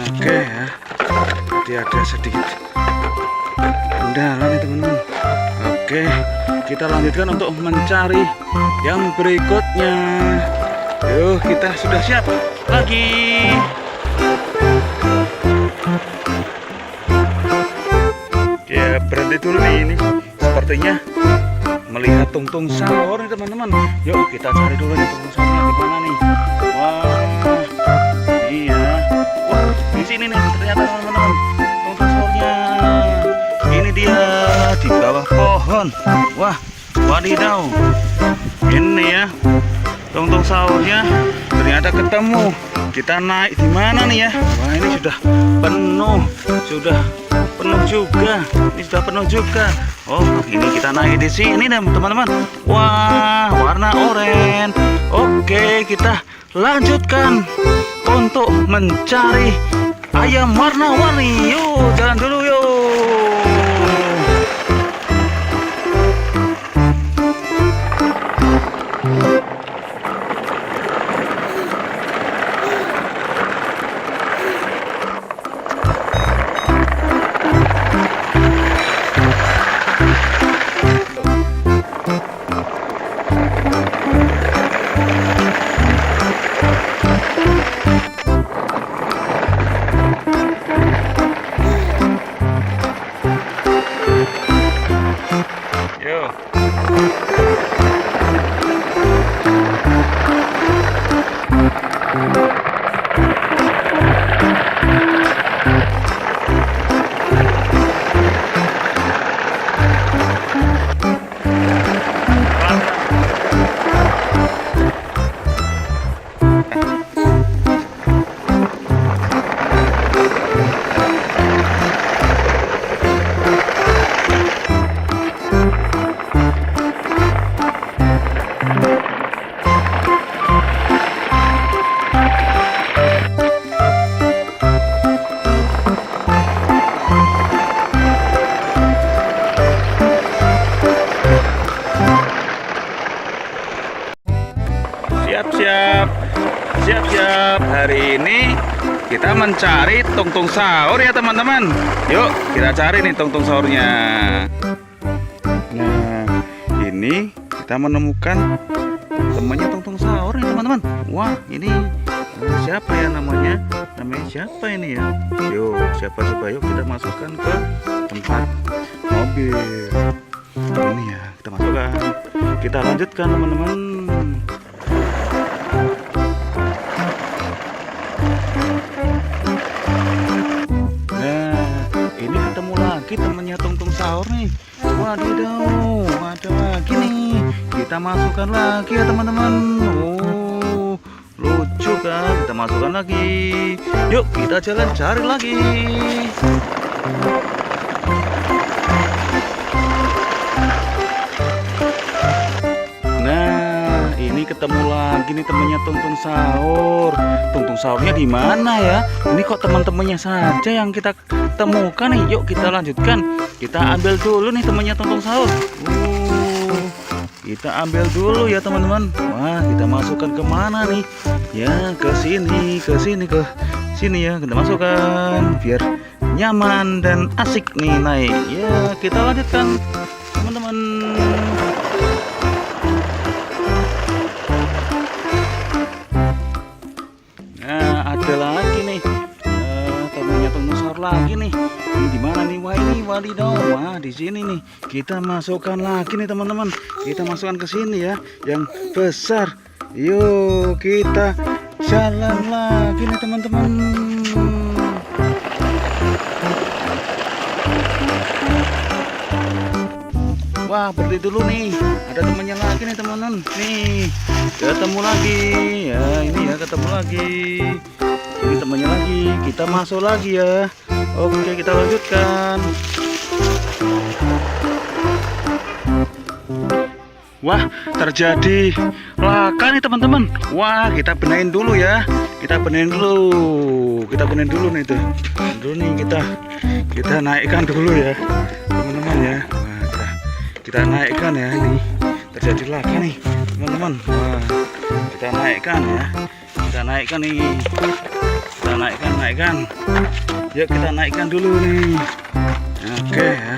Oke ya. Jadi ada sedikit kendala nih teman-teman. Oke, kita lanjutkan untuk mencari yang berikutnya. Yuk, kita sudah siap lagi. Ya, berhenti dulu nih. Ini sepertinya melihat tungtung sahur nih teman-teman. Yuk kita cari dulu nih tungtung sahurnya di mana nih. Wah, iya. Wah, di sini nih ternyata teman-teman tungtung sahurnya. Ini dia di bawah pohon. Wah, wadidaw. Ini ya tungtung sahurnya ternyata ketemu. Kita naik di mana nih ya? Wah, ini sudah penuh juga. Ini sudah penuh juga. Oh, ini kita naik di sini nih teman-teman. Wah, warna oranye. Oke, kita lanjutkan untuk mencari ayam warna-warni. Yuk, jalan dulu yuk. Siap-siap. Hari ini kita mencari tungtung sahur ya teman-teman. Yuk kita cari nih tungtung sahurnya. Nah, ini kita menemukan temannya tungtung sahur nih teman-teman. Wah, ini siapa ya namanya? Namanya siapa ini ya? Yuk, siapa coba, yuk kita masukkan ke tempat mobil. Ini ya, kita masukkan. Kita lanjutkan teman-teman. Temennya tungtung sahur nih. Wadidaw, ada lagi nih. Kita masukkan lagi ya teman-teman. Oh, lucu kan? Kita masukkan lagi. Yuk kita jalan cari lagi. Nah, ini ketemu lagi nih temennya tungtung sahur. Tungtung sahurnya di mana ya? Ini kok teman-temannya saja yang kita temukan nih. Yuk kita lanjutkan. Kita ambil dulu nih temannya tungtung sahur. Kita ambil dulu ya teman-teman. Wah, kita masukkan ke mana nih? Ya, ke sini ya. Kita masukkan biar nyaman dan asik nih naik. Ya, kita lanjutkan teman-teman. Nah, ada lagi nih. Temannya tungtung sahur lagi nih. Ini di mana nih? Wah, ini wadidaw. Wah, di sini nih. Kita masukkan lagi nih teman-teman. Kita masukkan ke sini ya, yang besar. Yuk kita jalan lagi nih teman-teman. Wah, berhenti dulu nih. Ada temannya lagi nih teman-teman. Nih, ketemu lagi. Ya, ini ya ketemu lagi. Ini temannya lagi. Kita masuk lagi ya. Oke, kita lanjutkan. Wah, terjadi laka nih teman-teman. Wah, kita benahin dulu ya. Kita benahin dulu. Kita benahin dulu nih tuh. Dulu nih kita naikkan dulu ya, teman-teman ya. Wah, kita naikkan ya. Ini terjadi laka nih, teman-teman. Wah, kita naikkan ya. Kita naikkan nih. Kita naikkan. Yuk kita naikkan dulu nih. Oke ya.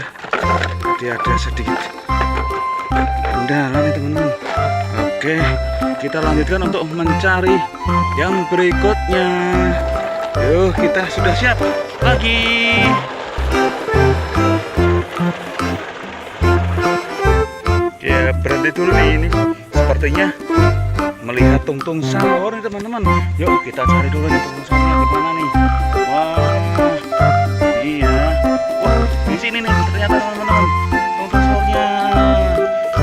Jadi ada sedikit kendala nih teman-teman. Oke, kita lanjutkan untuk mencari yang berikutnya. Yuk, kita sudah siap lagi. Ya, berhenti dulu nih. Ini sepertinya melihat tungtung sahur nih teman-teman. Yuk kita cari dulu nih tungtung sahurnya di mana nih. Wah, iya. Wah, di sini nih ternyata teman-teman tungtung sahurnya.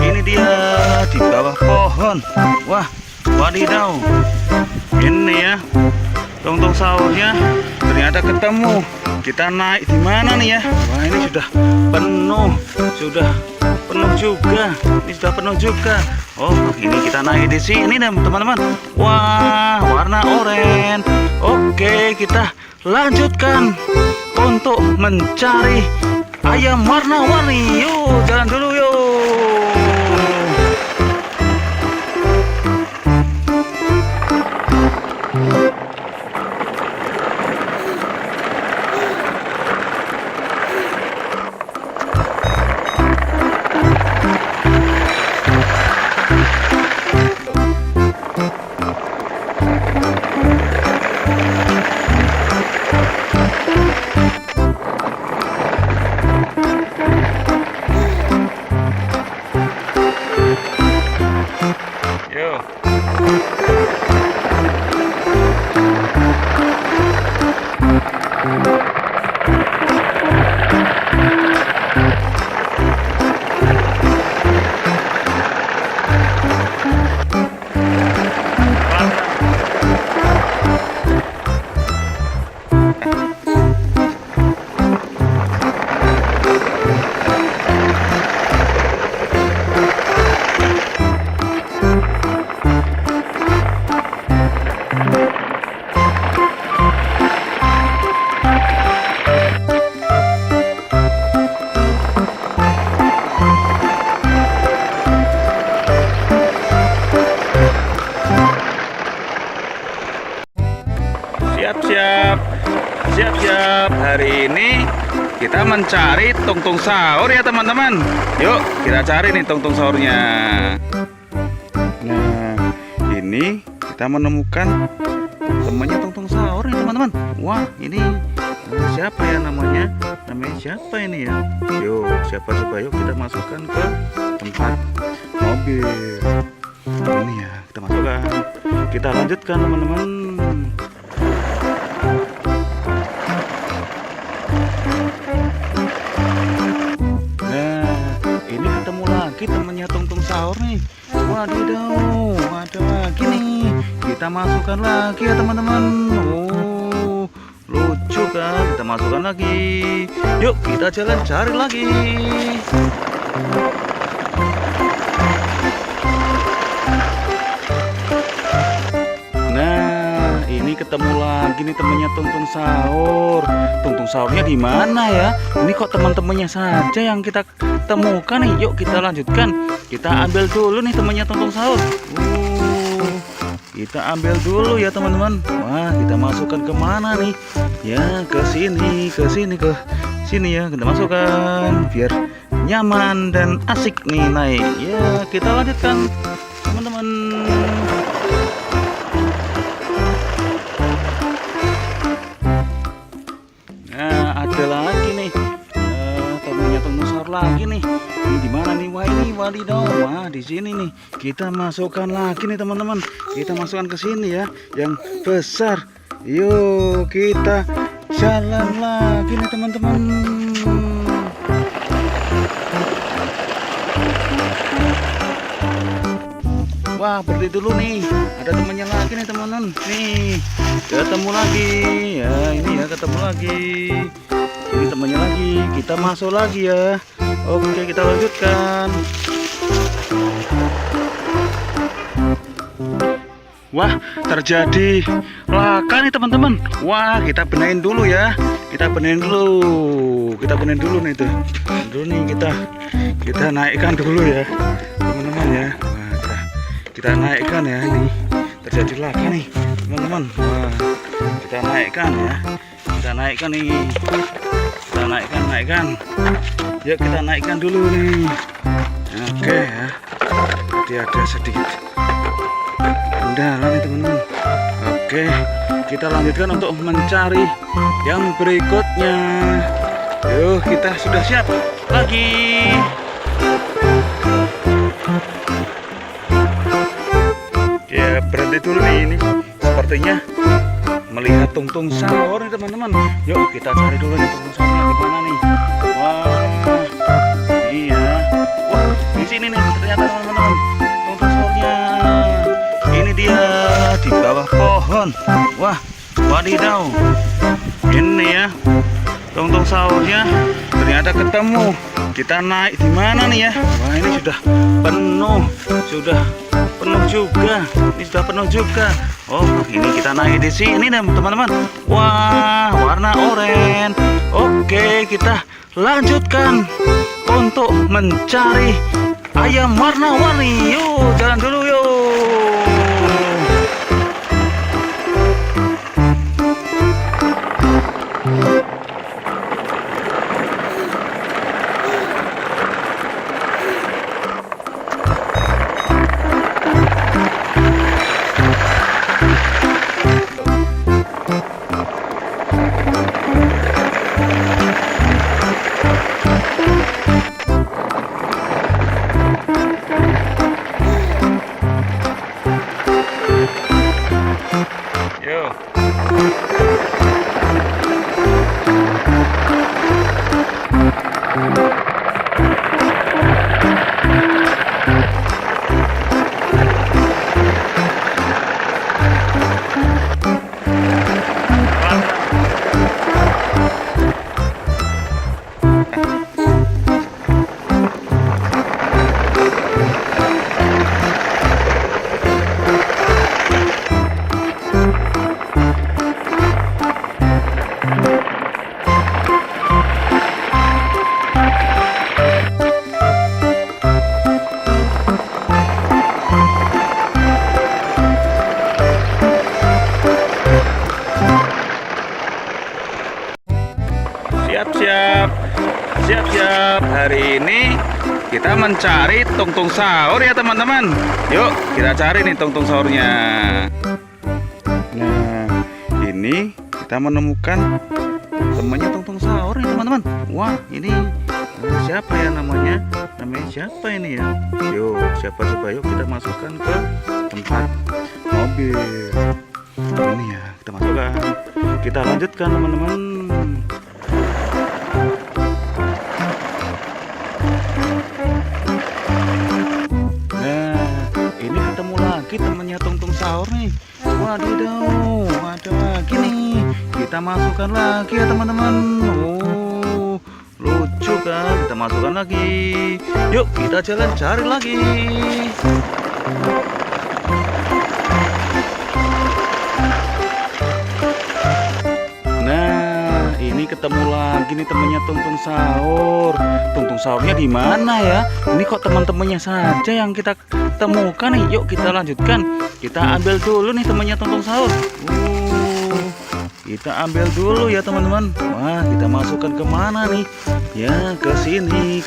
Ini dia di bawah pohon. Wah, wadidaw. Ini ya tungtung sahurnya ternyata ketemu. Kita naik di mana nih ya? Wah, ini sudah penuh juga. Ini sudah penuh juga. Oh, ini kita naik di sini nih teman-teman. Wah, warna oranye. Oke, kita lanjutkan untuk mencari ayam warna-warni. Yuk, jalan dulu yuk. Siap-siap. Hari ini kita mencari tungtung sahur ya teman-teman. Yuk kita cari nih tungtung sahurnya. Nah, ini kita menemukan temannya tungtung sahur nih teman-teman. Wah, ini siapa ya namanya? Namanya siapa ini ya? Yuk, siapa coba yuk kita masukkan ke tempat mobil. Ini ya, kita masukkan. Kita lanjutkan teman-teman. Temannya tungtung sahur nih. Wadidaw, ada lagi nih. Kita masukkan lagi ya teman-teman. Oh, lucu kan? Kita masukkan lagi. Yuk kita jalan cari lagi. Nah, ini ketemu lagi nih temannya tungtung sahur. Tungtung sahurnya di mana ya? Ini kok teman-temannya saja yang kita temukan nih. Yuk kita lanjutkan. Kita ambil dulu nih temannya tungtung sahur. Kita ambil dulu ya teman-teman. Wah, kita masukkan ke mana nih? Ya, ke sini ya. Kita masukkan biar nyaman dan asik nih naik. Ya, kita lanjutkan teman-teman. Nah, ada lagi nih. Temannya tungtung sahur lagi nih. Ini di mana nih? Wah, ini wadidaw. Wah, di sini nih. Kita masukkan lagi nih teman-teman. Kita masukkan ke sini ya, yang besar. Yuk kita jalan lagi nih teman-teman. Wah, berhenti dulu nih. Ada temannya lagi nih teman-teman. Nih, ketemu lagi. Ya, ini ya ketemu lagi. Ini temannya lagi. Kita masuk lagi ya. Oke, kita lanjutkan. Wah, terjadi laka nih teman-teman. Wah, kita benahin dulu ya. Kita benahin dulu. Kita benahin dulu nih tuh. Dulu nih kita naikkan dulu ya, teman-teman ya. Wah, kita naikkan ya nih. Terjadi laka nih, teman-teman. Wah, kita naikkan ya. Kita naikkan nih. Kita naikkan. Yuk kita naikkan dulu nih. Oke ya. Jadi ada sedikit kendala nih teman-teman. Oke, kita lanjutkan untuk mencari yang berikutnya. Yuk, kita sudah siap lagi. Ya, berhenti dulu nih ini. Sepertinya melihat tungtung sahur nih teman-teman. Yuk kita cari dulu nih tungtung sahurnya di mana nih. Wah, iya. Wah, di sini nih ternyata teman-teman tungtung sahurnya. Ini dia di bawah pohon. Wah, wadidaw. Ini ya tungtung sahurnya ternyata ketemu. Kita naik di mana nih ya? Wah, ini sudah penuh juga. Ini sudah penuh juga. Oh, ini kita naik di sini nih teman-teman. Wah, warna oranye. Oke, kita lanjutkan untuk mencari ayam warna-warni. Yuk, jalan dulu yuk. Siap-siap. Hari ini kita mencari tungtung sahur ya teman-teman. Yuk kita cari nih tungtung sahurnya. Nah, ini kita menemukan temannya tungtung sahur nih teman-teman. Wah, ini siapa ya namanya? Namanya siapa ini ya? Yuk, siapa coba yuk kita masukkan ke tempat mobil. Ini ya, kita masukkan. Kita lanjutkan teman-teman. Temannya tungtung sahur nih. Wadidaw, ada lagi nih. Kita masukkan lagi ya teman-teman. Oh, lucu kan? Kita masukkan lagi. Yuk kita jalan cari lagi. Nah, ini ketemu lagi nih temannya tungtung sahur. Tungtung sahurnya di mana ya? Ini kok teman-temannya saja yang kita temukan nih. Yuk kita lanjutkan. Kita ambil dulu nih temannya tungtung sahur. Kita ambil dulu ya teman-teman. Wah, kita masukkan ke mana nih? Ya, ke sini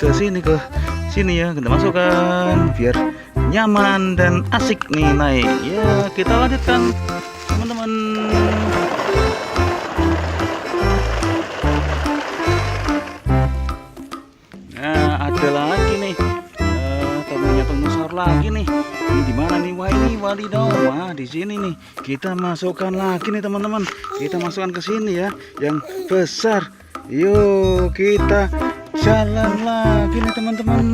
ya. Kita masukkan biar nyaman dan asik nih naik. Ya, kita lanjutkan teman-teman. Nah, ada lagi nih. Temannya tungtung sahur lagi nih. Ini di mana nih? Wah, ini wadidaw. Wah, di sini nih. Kita masukkan lagi nih teman-teman. Kita masukkan ke sini ya, yang besar. Yuk, kita jalan lagi nih teman-teman.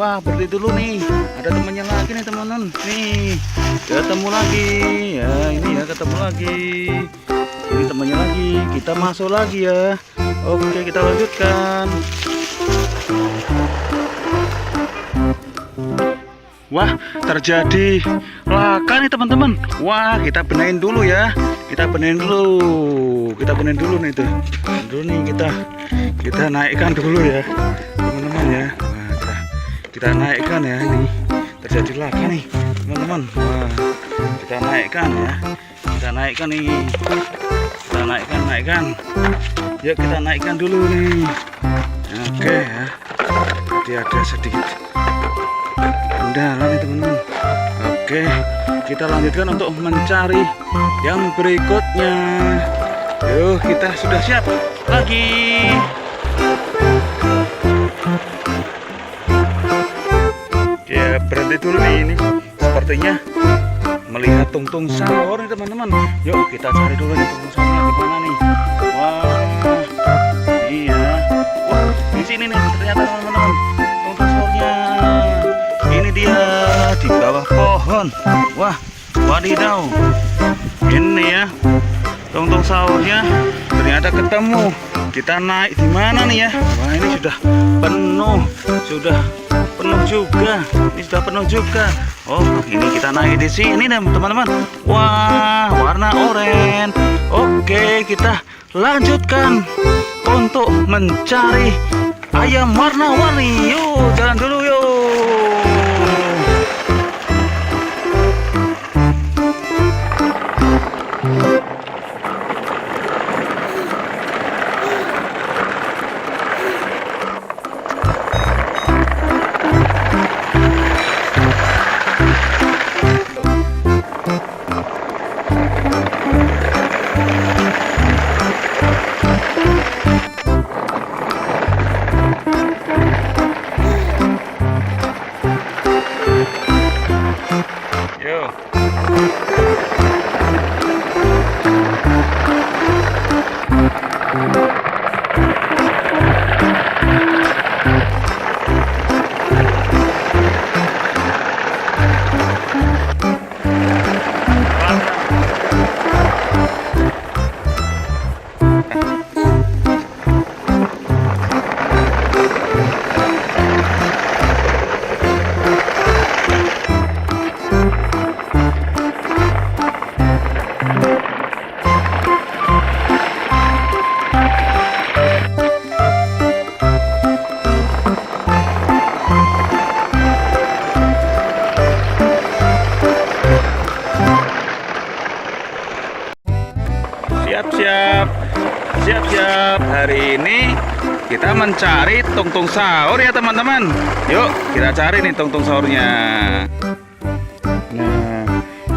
Wah, berhenti dulu nih. Ada temannya lagi nih teman-teman. Nih, ketemu lagi. Ya, ini ya ketemu lagi. Ini temannya lagi. Kita masuk lagi ya. Oke, kita lanjutkan. Wah, terjadi laka nih teman-teman. Wah, kita benahin dulu ya. Kita benahin dulu. Kita benahin dulu nih tuh. Dulu nih kita naikkan dulu ya, teman-teman ya. Wah, kita naikkan ya nih. Terjadi laka nih, teman-teman. Wah, kita naikkan ya. Kita naikkan nih. Kita naikkan. Yuk kita naikkan dulu nih. Oke ya. Jadi ada sedikit kendala nih teman-teman. Oke, kita lanjutkan untuk mencari yang berikutnya. Yuk, kita sudah siap lagi. Ya, berhenti dulu nih. Ini sepertinya melihat tungtung sahur nih teman-teman. Yuk kita cari dulu nih tungtung sahurnya di mana nih. Wah, iya. Wah, di sini nih ternyata teman-teman tungtung sahurnya. Ini dia di bawah pohon. Wah, wadidaw. Ini ya tungtung sahurnya ternyata ketemu. Kita naik di mana nih ya? Wah, ini sudah penuh juga. Ini sudah penuh juga. Oh, ini kita naik di sini nih teman-teman. Wah, warna oranye. Oke, kita lanjutkan untuk mencari ayam warna-warni. Yuk, jalan dulu yuk. Siap-siap. Hari ini kita mencari tungtung sahur ya teman-teman. Yuk kita cari nih tungtung sahurnya. Nah,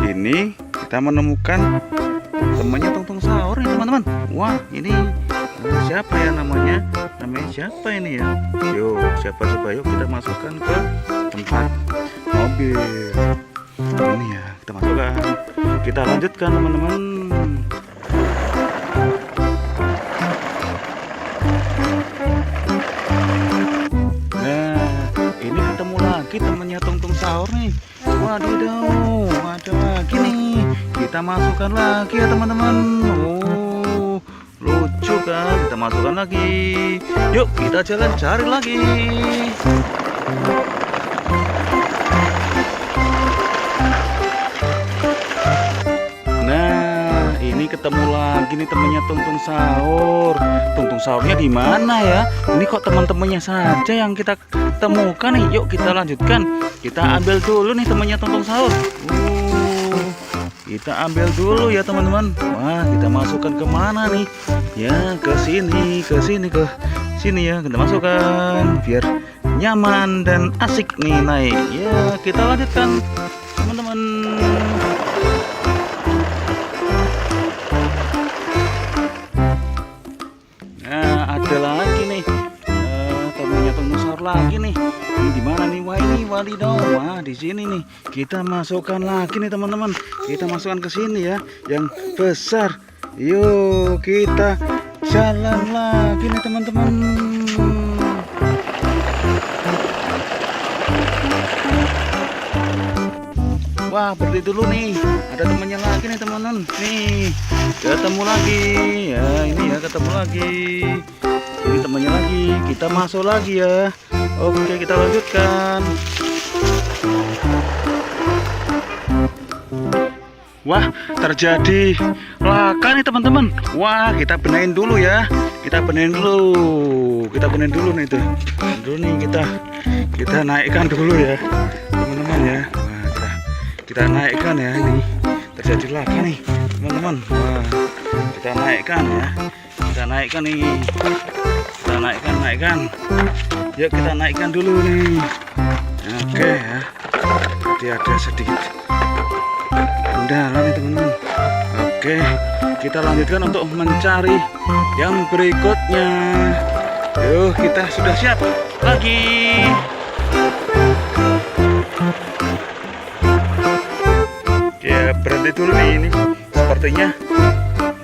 ini kita menemukan temannya tungtung sahur nih teman-teman. Wah, ini siapa ya namanya? Namanya siapa ini ya? Yuk, siapa coba, yuk kita masukkan ke tempat mobil. Ini ya, kita masukkan. Kita lanjutkan teman-teman. Temannya tungtung sahur nih. Wadidaw, ada lagi nih. Kita masukkan lagi ya teman-teman. Oh, lucu kan? Kita masukkan lagi. Yuk kita jalan cari lagi. Nah, ini ketemu lagi nih temannya tungtung sahur. Tungtung sahurnya di mana ya? Ini kok teman-temannya saja yang kita temukan nih. Yuk kita lanjutkan. Kita ambil dulu nih temannya tungtung sahur. Kita ambil dulu ya teman-teman. Wah, kita masukkan ke mana nih? Ya, ke sini ya. Kita masukkan biar nyaman dan asik nih naik. Ya, kita lanjutkan teman-teman. Nah, ada lagi nih temannya tungtung sahur lagi nih. Ini di mana nih? Wah, ini wadidaw. Wah, di sini nih. Kita masukkan lagi nih teman-teman. Kita masukkan ke sini ya, yang besar. Yuk kita jalan lagi nih teman-teman. Wah, berhenti dulu nih. Ada temannya lagi nih teman-teman. Nih, ketemu lagi. Ya, ini ya ketemu lagi. Ini temannya lagi. Kita masuk lagi ya. Oke, kita lanjutkan. Wah, terjadi laka nih teman-teman. Wah, kita benahin dulu ya. Kita benahin dulu. Kita benahin dulu nih tuh. Dulu nih kita naikkan dulu ya, teman-teman ya. Wah, kita naikkan ya ini. Terjadi laka nih, teman-teman. Wah, kita naikkan ya. Kita naikkan nih. Kita naikkan. Yuk kita naikkan dulu nih. Oke ya. Jadi ada sedikit kendala nih teman-teman. Oke, kita lanjutkan untuk mencari yang berikutnya. Yuk, kita sudah siap lagi. Ya, berhenti dulu nih ini. Sepertinya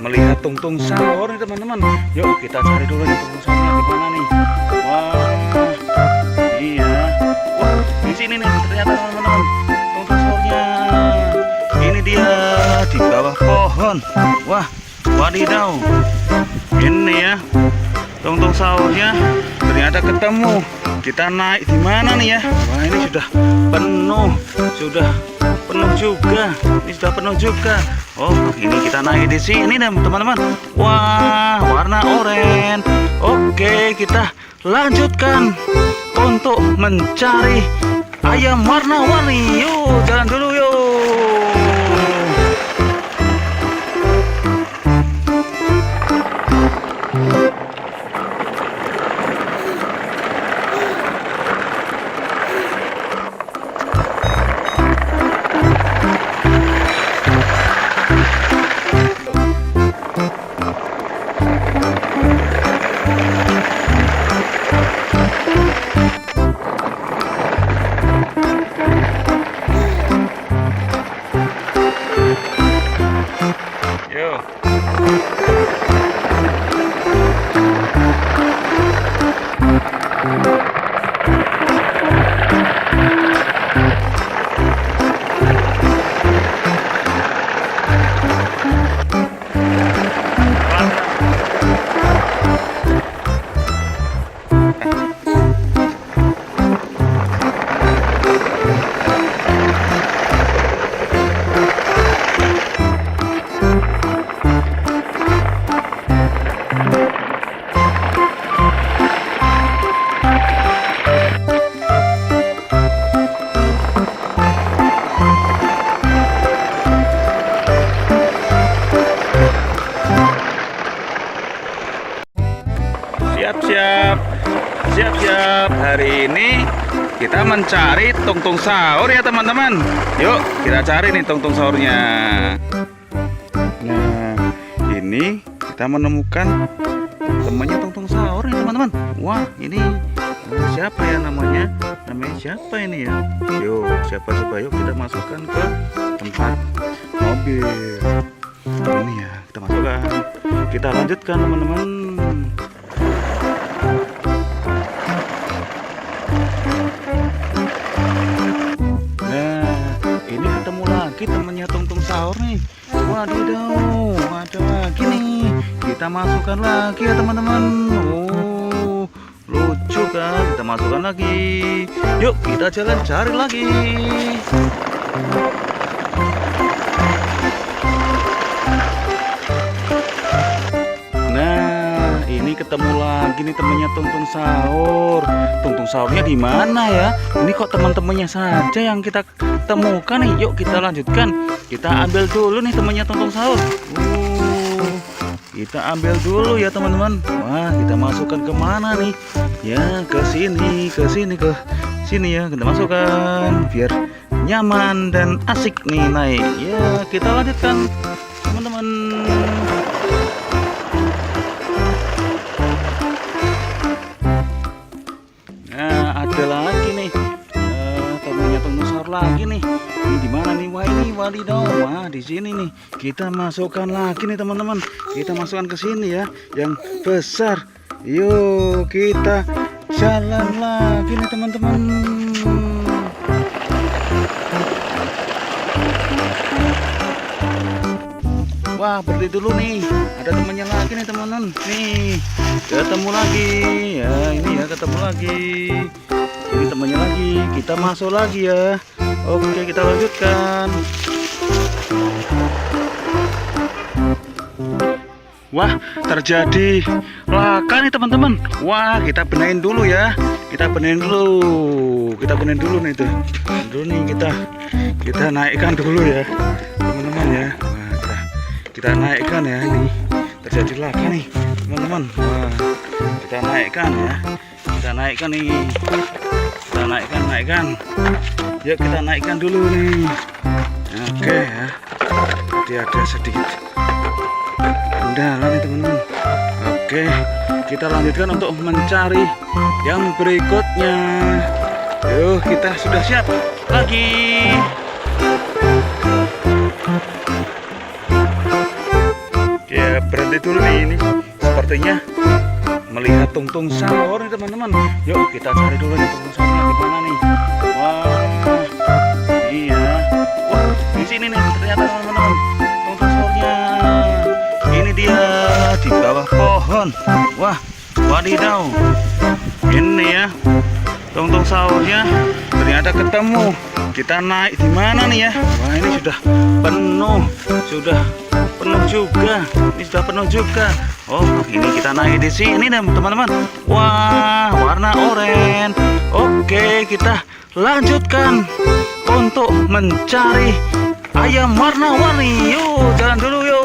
melihat tungtung sahur nih teman-teman. Yuk kita cari dulu nih tungtung sahurnya di mana nih. Wah, iya. Wah, di sini nih ternyata teman-teman. Tungtung sahurnya. Ini dia di bawah pohon. Wah, wadidaw. Ini ya tungtung sahurnya ternyata ketemu. Kita naik di mana nih ya? Wah, ini sudah penuh juga. Ini sudah penuh juga. Oh, ini kita naik di sini teman-teman. Wah, warna oranye. Oke, kita lanjutkan untuk mencari ayam warna-warni. Yuk, jalan dulu yuk. Siap-siap. Hari ini kita mencari tungtung sahur ya teman-teman. Yuk kita cari nih tungtung sahurnya. Nah, ini kita menemukan temannya tungtung sahur nih teman-teman. Wah, ini siapa ya namanya? Namanya siapa ini ya? Yuk, siapa yuk kita masukkan ke tempat mobil. Ini ya, kita masukkan. Kita lanjutkan teman-teman. Temannya tungtung sahur nih. Wadidaw, ada lagi nih. Kita masukkan lagi ya teman-teman. Oh, lucu kan? Kita masukkan lagi. Yuk kita jalan cari lagi. Nah, ini ketemu lagi nih temannya tungtung sahur. Tungtung sahurnya di mana ya? Ini kok teman-temannya saja yang kita temukan nih. Yuk kita lanjutkan. Kita ambil dulu nih temannya tungtung sahur. Kita ambil dulu ya teman-teman. Wah, kita masukkan ke mana nih? Ya, ke sini ya. Kita masukkan biar nyaman dan asik nih naik. Ya, kita lanjutkan teman-teman. Nah, ada lagi nih. Temannya tungtung sahur lagi nih. Ini di mana nih? Wah, ini wadidaw. Wah, di sini nih. Kita masukkan lagi nih teman-teman. Kita masukkan ke sini ya, yang besar. Yuk, kita jalan lagi nih teman-teman. Wah, berhenti dulu nih. Ada temannya lagi nih teman-teman. Nih, ketemu lagi. Ya, ini ya ketemu lagi. Ini temannya lagi. Kita masuk lagi ya. Oke, kita lanjutkan. Wah, terjadi laka nih teman-teman. Wah, kita benahin dulu ya. Kita benahin dulu. Kita benahin dulu nih tuh. Dulu nih kita naikkan dulu ya, teman-teman ya. Wah, kita naikkan ya, ini terjadi laka nih teman-teman. Wah, kita naikkan ya. Kita naikkan nih. Kita naikkan. Yuk kita naikkan dulu nih. Oke ya. Jadi ada sedikit kendala nih teman-teman. Oke, kita lanjutkan untuk mencari yang berikutnya. Yuk, kita sudah siap lagi. Ya, berhenti dulu nih, ini sepertinya melihat tungtung sahur nih teman-teman. Yuk kita cari dulu nih tungtung sahurnya di mana nih. Wah, iya. Wah, di sini nih ternyata teman-teman tungtung sahurnya. Ini dia di bawah pohon. Wah, wadidaw. Ini ya tungtung sahurnya ternyata ketemu. Kita naik di mana nih ya? Wah, ini sudah penuh juga. Ini sudah penuh juga. Oh, ini kita naik di sini teman-teman. Wah, warna oranye. Oke, kita lanjutkan untuk mencari ayam warna-warni. Yuk, jalan dulu yuk.